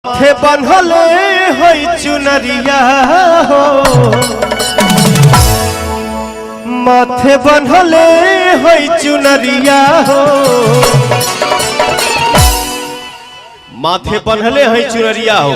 माथे बंधले होई चुनरिया हो, माथे बंधले होई चुनरिया हो, माथे बंधले होई चुनरिया हो।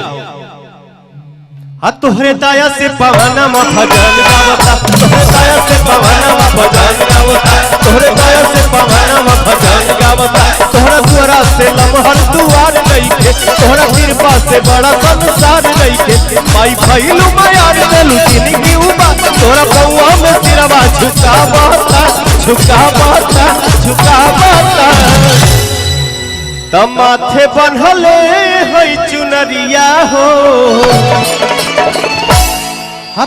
तोहरे दाया से पवना भजन गावता, तोहरे दाया से पवना भजन गावता, तोहरे दाया से पवना भजन गावता। तोहरा द्वारा से लमहर दुआर लईके, तोहरा कृपा से बड़ा संसार लईके। माई भइलू मायार देलू जिंदगी उबा, तोहरा पौआ में सिरवा झुकावता झुकावता झुकावता। तब माथे बंधले होई चुनरिया हो,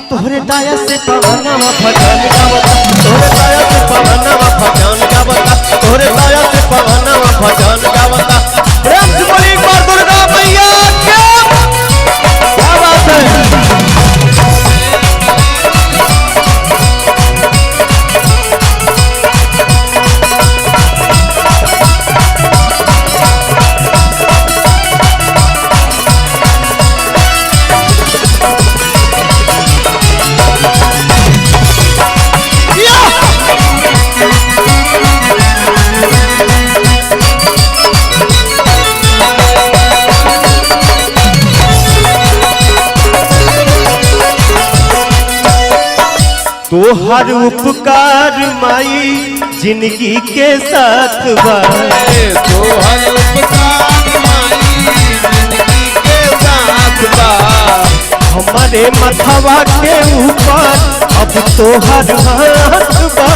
तोहरे दाया से पवना भजन गावता, तोहरे दाया से पवना भजन गावता, तोहरे दाया से पवना भजन गावता। प्रेम से बोली एक बार दुर्गा मैया क्या बात है। तोहर उपकार माई जिंदगी के साथ बा, तोहर उपकार माई जिंदगी के साथ बा। हमारे मथवा के ऊपर अब तोहर हाथ बा,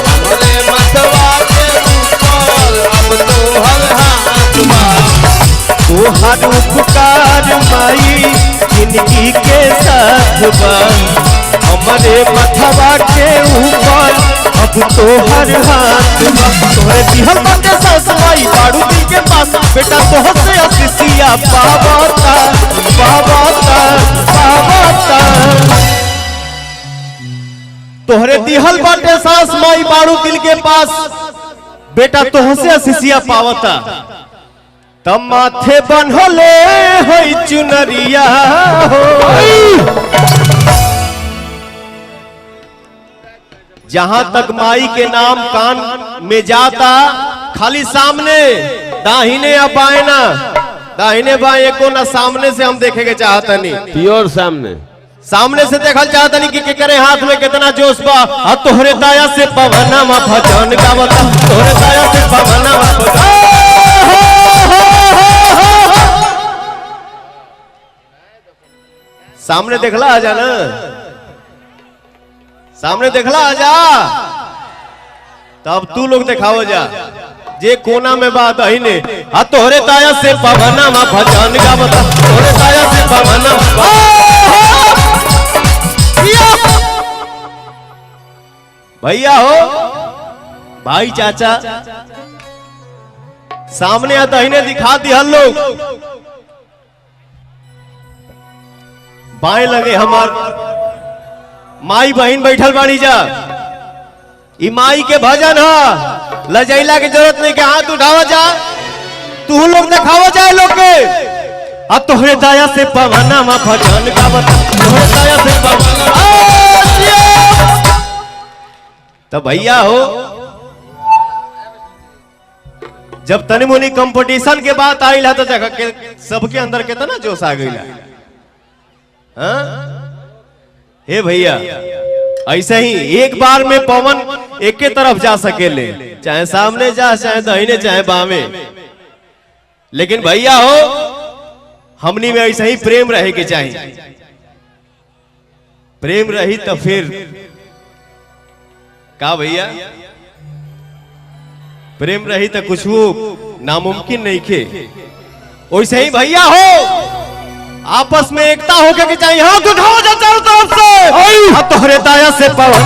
हमारे मथवा के ऊपर अब तोहर हाथ बा। तोहर उपकार माई जिंदगी के साथ बा, हमारे मथवा के ऊपर अब तोहर हाथ बा। तोहरे दिहल बाटे सासुआई बाड़ू दिल के पास, बेटा तोहर से आशीषिया पावता पावता पावता। तोहरे दिहल बाटे सास माई बाड़ू दिल के पास, बेटा तोहर से आशीषिया पावता। तब माथे बंधले होई चुनरिया हो, जहां तक माई के नाम कान में जाता, खाली सामने दाहिने या बाएं ना, दाहिने बाएं को ना, सामने से हम देखेंगे चाहता नहीं, प्योर सामने सामने से देखल चाहता नहीं कि करे हाथ में कितना जोश बा। तोहरे दाया से पवना भजन गावता, तोहरे दाया से पवना भजन। सामने देखला आ जाना, सामने देखला आजा, तब तू लोग दिखाओ जा जे कोना में बात है ने। तोहरे दाया से पवना भजन गावता, तोहरे दाया से पवना। भैया हो भाई चाचा सामने दहीने दिखा दी हल लोग, बाएं लगे हमार माई बहन बैठल बाड़ी जा। ई माई के भजन है, लजैला की जरूरत नहीं के हाथ उठावा जा, तू लोग दिखावा जाए लोग के। तोहरे दाया से पवना भजन गावता, तोहरे दाया से पवना। तो भैया हो जब तनी मुनी कंपटीशन के बात आई तो जगह के सबके अंदर कितना जोश आ गई। हे भैया ऐसे ही एक बार में पवन एक के तरफ जा सकेले, चाहे सामने जा, चाहे दाहिने, चाहे बामे। लेकिन भैया हो हमनी में ऐसे ही प्रेम रहे के चाहिए। प्रेम रही तो फिर का भैया, प्रेम रही तो कुछ वो नामुमकिन नहीं खे। वैसे ही भैया हो आपस में एकता होके के चाहिए। हाथ उठाओ जा चारों तरफ से। तोहरे दाया से पवन,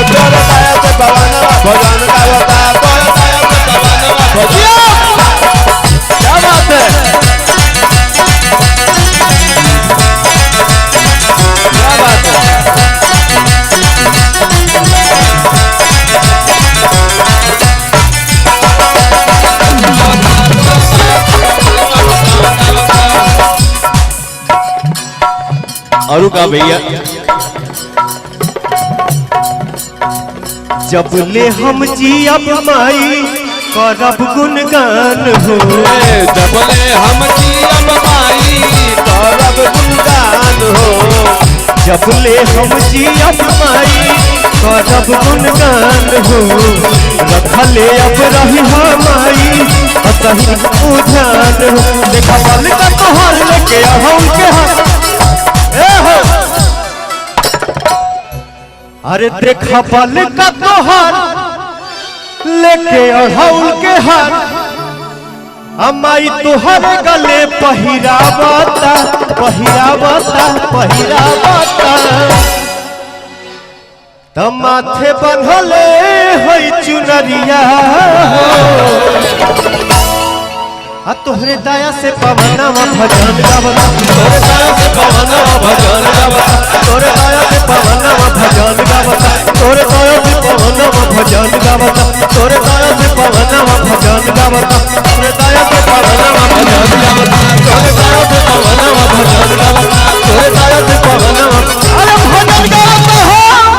तोहरे दाया से पवना भजन गावता, तोहरे दाया से पवना भजन। क्या बात है, क्या बात है। भजन और का भैया जब ले हम जियब माई करब गुणगान हो जबले हम जियब माई करब गुणगान हो जब ले हम जियब माई करब गुणगान हो रखले अब रही माई असही उधान हो देखा बल का तोहर लेके हम के हो अरे देखा बल का तोहर लेके अढ़ौल के हाथ अमाई तोहर गले पहिरावता पहिरावता पहिरावता त माथे बंधले होई चुनरिया आ तोहरे दया से पवनवा भजन गावता तोहरे दया से पवनवा भजन गावता तोहरे दया से पवनवा भजन गावता तोहरे दया से पवनवा भजन गावता तोहरे दया से पवनवा भजन गावता